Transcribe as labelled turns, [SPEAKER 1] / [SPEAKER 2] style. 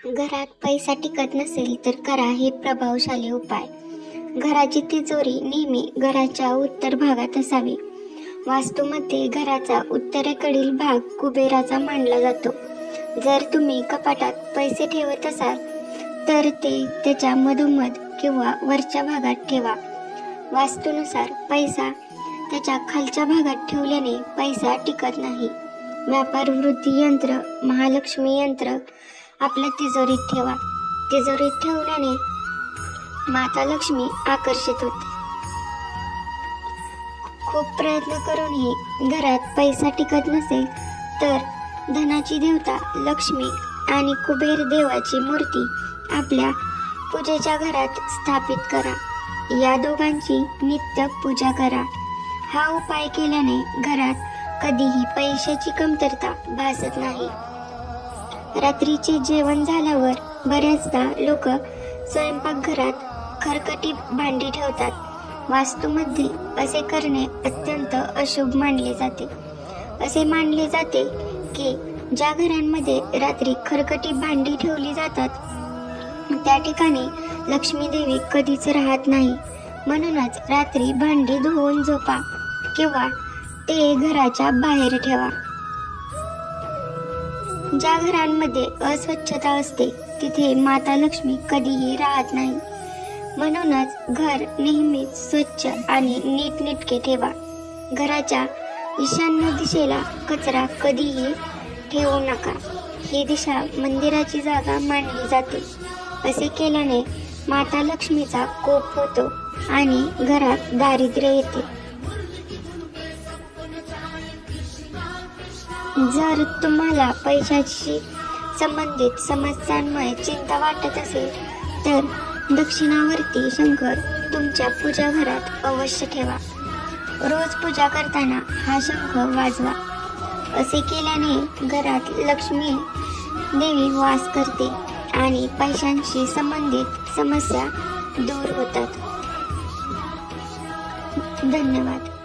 [SPEAKER 1] घरात पैसा टिकत नसेल तर करा हे प्रभावशाली उपाय. घराची तिजोरी नेहमी घराच्या उत्तर भागात असावी. वास्तूमध्ये घराचा उत्तरेकडील भाग कुबेराचा मानला जातो. जर तुम्ही कपाटात पैसे ठेवत असाल तर ते त्याच्या मधोमध किंवा वरच्या भागात ठेवा. वास्तूनुसार पैसा त्याच्या खालच्या भागात ठेवल्याने पैसा टिकत नाही. व्यापार वृद्धी यंत्र, महालक्ष्मी यंत्र आपल्या तिजोरीत ठेवा. तिजोरीत ठेवल्याने माता लक्ष्मी आकर्षित होते. खूप प्रयत्न करूनही घरात पैसा टिकत नसेल तर धनाची देवता लक्ष्मी आणि कुबेर देवाची मूर्ती आपल्या पूजेच्या घरात स्थापित करा. या दोघांची नित्य पूजा करा. हा उपाय केल्याने घरात कधीही पैशाची कमतरता भासत नाही. रात्रीचे जेवण झाल्यावर बऱ्याचदा लोक स्वयंपाकघरात खरकटी भांडी ठेवतात. वास्तूमध्ये असे करणे अत्यंत अशुभ मानले जाते. असे मानले जाते की ज्या घरांमध्ये रात्री खरकटी भांडी ठेवली जातात त्या ठिकाणी लक्ष्मी देवी कधीच राहत नाही. म्हणूनच रात्री भांडी धुवून झोपा किंवा ते घराच्या बाहेर ठेवा. ज्या घरांमध्ये अस्वच्छता असते तिथे माता लक्ष्मी कधीही राहत नाही. म्हणूनच घर नेहमीच स्वच्छ आणि नीटनेटके ठेवा. घराच्या ईशान्य दिशेला कचरा कधीही ठेवू नका. ही दिशा मंदिराची जागा मानली जाते. असे केल्याने माता लक्ष्मीचा कोप होतो आणि घरात दारिद्र्य येते. जर तुम्हाला पैशाशी संबंधित समस्यांमुळे चिंता वाटत असेल तर दक्षिणावर्ती शंकर तुमच्या पूजा घरात अवश्य ठेवा. रोज पूजा करताना हा शंख वाजवा. असे केल्याने घरात लक्ष्मी देवी वास करते आणि पैशांशी संबंधित समस्या दूर होतात. धन्यवाद.